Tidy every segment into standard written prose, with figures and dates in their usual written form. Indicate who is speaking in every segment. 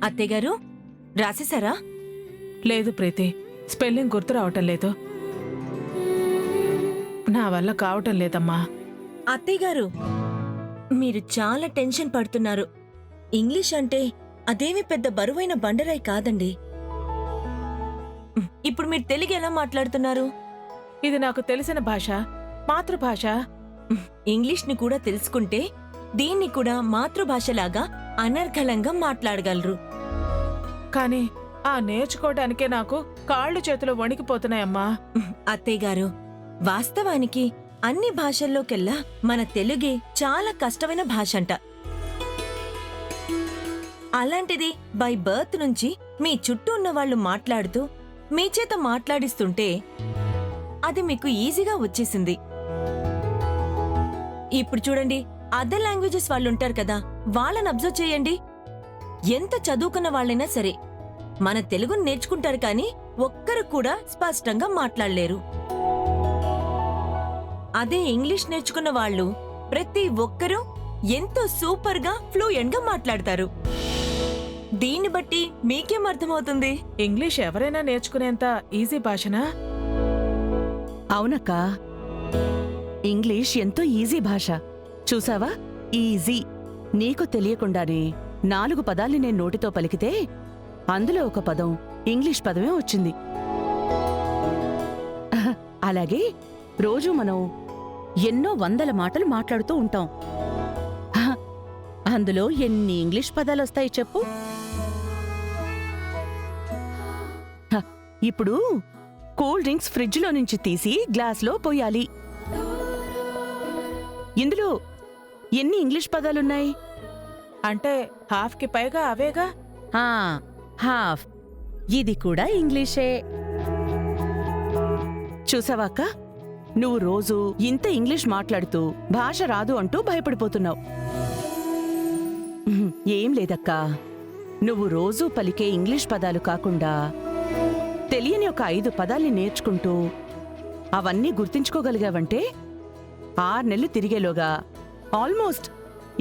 Speaker 1: అత్తయ్యగారు రాసేశారా?
Speaker 2: లేదు ప్రీతి, స్పెల్లింగ్ గుర్తు రావటం లేదు. నా వల్ల కావటం లేదమ్మా.
Speaker 1: అత్తయ్యగారు మీరు చాలా టెన్షన్ పడుతున్నారు. ఇంగ్లీష్ అంటే అదేమి పెద్ద బరువైన బండరాయి కాదండి. ఇప్పుడు మీరు తెలుగు ఎలా మాట్లాడుతున్నారు?
Speaker 2: ఇది నాకు తెలిసిన భాష, మాతృభాష.
Speaker 1: ఇంగ్లీష్ని కూడా తెలుసుకుంటే దీన్ని కూడా మాతృభాషలాగా అనర్గళంగా మాట్లాడగలరు.
Speaker 2: కానీ ఆ నేర్చుకోవడానికే నాకు కాళ్ళు చేతులు వణికిపోతున్నాయమ్మా.
Speaker 1: అత్తయ్యగారు వాస్తవానికి అన్ని భాషల్లోకెల్లా మన తెలుగే చాలా కష్టమైన భాష అంట. అలాంటిది బై బర్త్ నుంచి మీ చుట్టూ ఉన్న వాళ్ళు మాట్లాడుతూ మీ చేత మాట్లాడిస్తుంటే అది మీకు ఈజీగా వచ్చేసింది. ఇప్పుడు చూడండి, అదర్ లాంగ్వేజెస్ వాళ్ళుంటారు కదా, వాళ్ళని అబ్జర్వ్ చేయండి. ఎంత చదువుకున్న వాళ్ళైనా సరే మన తెలుగుని నేర్చుకుంటారు కానీ ఒక్కరు కూడా స్పష్టంగా మాట్లాడలేరు. అదే ఇంగ్లీష్ నేర్చుకున్న వాళ్ళు ప్రతి ఒక్కరూ ఎంతో సూపర్గా ఫ్లూయెంట్ గా మాట్లాడతారు. దీన్ని బట్టి మీకేం అర్థమవుతుంది?
Speaker 2: ఇంగ్లీష్ ఎవరైనా నేర్చుకునేంత ఈజీ భాషనా?
Speaker 3: అవునక్కా, ఇంగ్లీష్ ఎంతో ఈజీ భాష. చూసావా, ఈజీ. నీకు తెలియకుండానే 4 పదాల్ని నేను నోటితో పలికితే అందులో ఒక పదం ఇంగ్లీష్ పదమే వచ్చింది. అలాగే రోజూ మనం ఎన్నో వందల మాటలు మాట్లాడుతూ ఉంటాం. అందులో ఎన్ని ఇంగ్లీష్ పదాలొస్తాయి చెప్పు? ఇప్పుడు కూల్ డ్రింక్స్ ఫ్రిడ్జ్లో నుంచి తీసి గ్లాస్లో పోయాలి. ఇందులో ఎన్ని ఇంగ్లీష్ పదాలున్నాయి?
Speaker 2: అంటే హాఫ్కి పైగా అవేగా.
Speaker 3: హాఫ్. ఇది కూడా ఇంగ్లీషే. చూసావాక్క, నువ్వు రోజూ ఇంత ఇంగ్లీష్ మాట్లాడుతూ భాష రాదు అంటూ భయపడిపోతున్నావు. ఏం లేదక్కా, నువ్వు రోజూ పలికే ఇంగ్లీష్ పదాలు కాకుండా తెలియని ఒక 5 పదాల్ని నేర్చుకుంటూ అవన్నీ గుర్తించుకోగలిగావంటే 6 నెలలు తిరిగేలోగా ఆల్మోస్ట్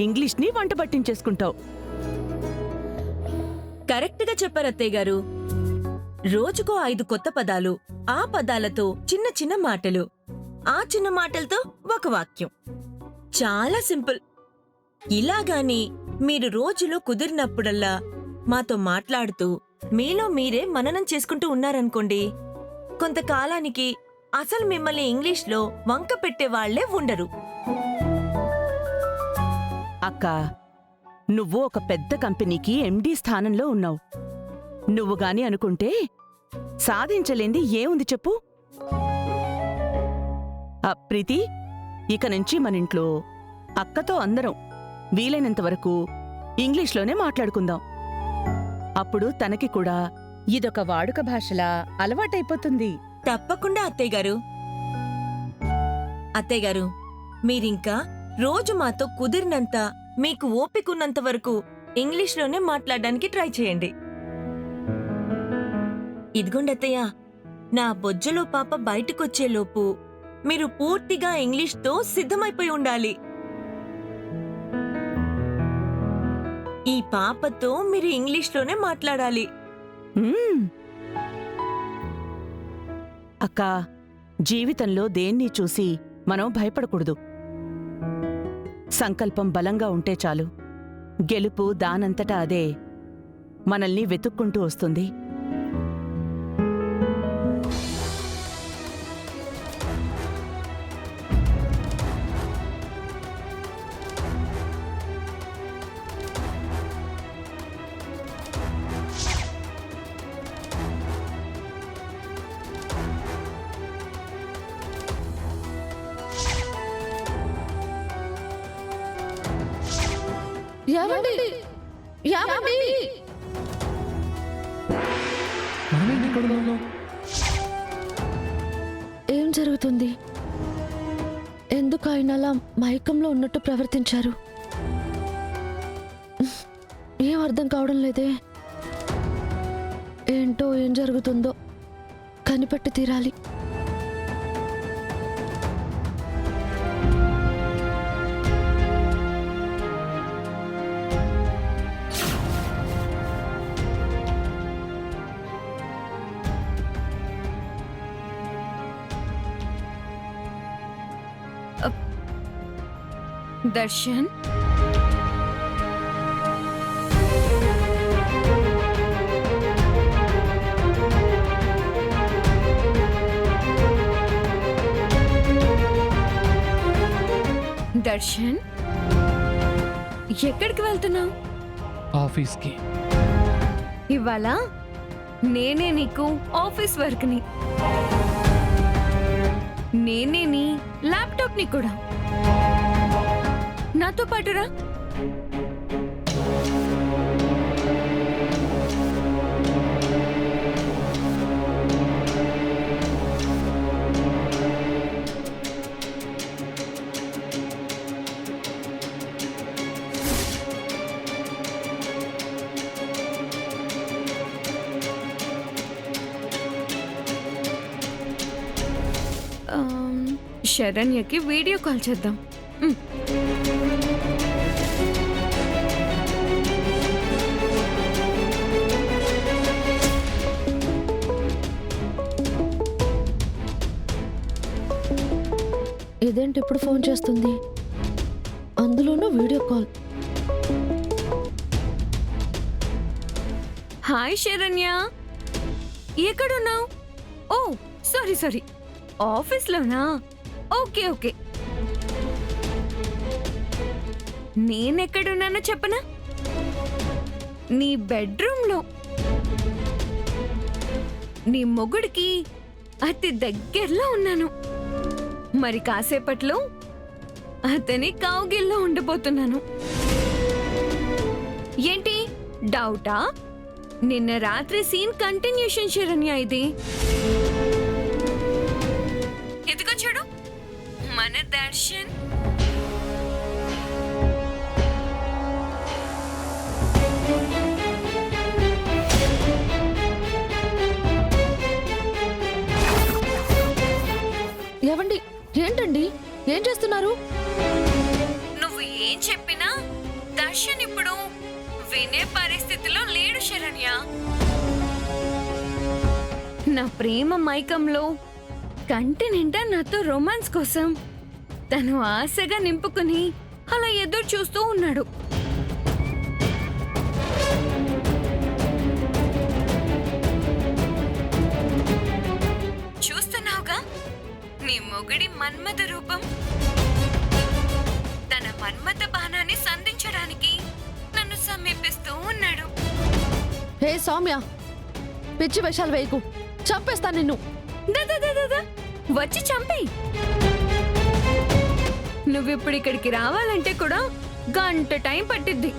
Speaker 3: ఇంగ్లీష్ని వంట పట్టించేసుకుంటావు.
Speaker 1: కరెక్ట్గా చెప్పారు అత్తయ్య గారు. రోజుకో 5 కొత్త పదాలు, ఆ పదాలతో చిన్న చిన్న మాటలు, ఆ చిన్న మాటలతో ఒక వాక్యం. చాలా సింపుల్. ఇలాగాని మీరు రోజులో కుదిరినప్పుడల్లా మాతో మాట్లాడుతూ మీలో మీరే మననం చేసుకుంటూ ఉన్నారనుకోండి, కొంతకాలానికి అసలు మిమ్మల్ని ఇంగ్లీష్లో వంక పెట్టేవాళ్లే ఉండరు.
Speaker 3: అక్కా, నువ్వు ఒక పెద్ద కంపెనీకి ఎండీ స్థానంలో ఉన్నావు. నువ్వు గాని అనుకుంటే సాధించలేంది ఏముంది చెప్పు? ప్రీతి, ఇక నుంచి మనింట్లో అక్కతో అందరం వీలైనంతవరకు ఇంగ్లీష్లోనే మాట్లాడుకుందాం. అప్పుడు తనకి కూడా ఇదొక వాడుక భాషలా అలవాటైపోతుంది.
Speaker 1: తప్పకుండా అత్తయ్య గారు. అత్తయ్య గారు, మీరింకా రోజు మాతో కుదిరినంత, మీకు ఓపికన్నంత వరకు ఇంగ్లీష్లోనే మాట్లాడడానికి ట్రై చేయండి. ఇదిగోండి అత్తయ్య, నా బొజ్జలో పాప బయటకొచ్చేలోపు మీరు పూర్తిగా ఇంగ్లీష్తో సిద్ధమైపోయి ఉండాలి. ఈ పాపతో మీరు ఇంగ్లీష్లోనే మాట్లాడాలి.
Speaker 3: అక్కా, జీవితంలో దేన్ని చూసి మనం భయపడకూడదు. సంకల్పం బలంగా ఉంటే చాలు, గెలుపు దానంతటా అదే మనల్ని వెతుక్కుంటూ వస్తుంది.
Speaker 4: ఏం జరుగుతుంది? ఎందుకు ఆయన అలా మైకంలో ఉన్నట్టు ప్రవర్తించారు? ఏం అర్థం కావడం లేదే. ఏంటో ఏం జరుగుతుందో కనిపెట్టి తీరాలి.
Speaker 5: దర్శన్, దర్శన్, ఎక్కడికి వెళ్తున్నావు?
Speaker 6: ఆఫీస్కి.
Speaker 5: ఇవాళ నేనే నీకు ఆఫీస్ వర్క్ ని, నేనే నీ ల్యాప్టాప్ ని కూడా. నాతో పాటురా. శరణ్యకి వీడియో కాల్ చేద్దాం.
Speaker 4: ఇదేంటి ఇప్పుడు ఫోన్ చేస్తుంది, అందులోనూ వీడియో కాల్.
Speaker 5: హాయ్ శరణ్య, ఎక్కడున్నావు? ఓ సారీ సారీ, ఆఫీస్లోనా? Okay okay. నేనెక్కడున్నానో చెప్పనా? నీ బెడ్రూమ్లో. నీ మొగుడికి అతి దగ్గరలో ఉన్నాను. మరి కాసేపట్లో అతని కౌగిల్లో ఉండబోతున్నాను. ఏంటి డౌటా? నిన్న రాత్రి సీన్ కంటిన్యూషన్ శరణ్య ఇది. ఎదుగో చూడు మన దర్శన్.
Speaker 4: ఏవండి, ఏంటండి, ఏం చేస్తున్నారు?
Speaker 5: నువ్వు ఏం చెప్పినా దర్శన్ ఇప్పుడు వినే పరిస్థితిలో లేడు శరణ్య. నా ప్రేమ మైకంలో కంటి నిండా నాతో రొమాన్స్ కోసం తను ఆశగా నింపుకుని అలా ఎదురు చూస్తూ ఉన్నాడు. చూస్తున్నావుగా నీ మొగుడి మన్మథ రూపం. తన మన్మథ బాణాన్ని సంధించడానికి నన్ను సమీపిస్తూ ఉన్నాడు.
Speaker 4: హే సౌమ్య, పిచ్చి వేషాలు వేయకు, చంపేస్తా నిన్ను.
Speaker 5: దా వచ్చి చంపేయ్. నువ్విప్పుడు ఇక్కడికి రావాలంటే కూడా గంట టైం పట్టిద్ది.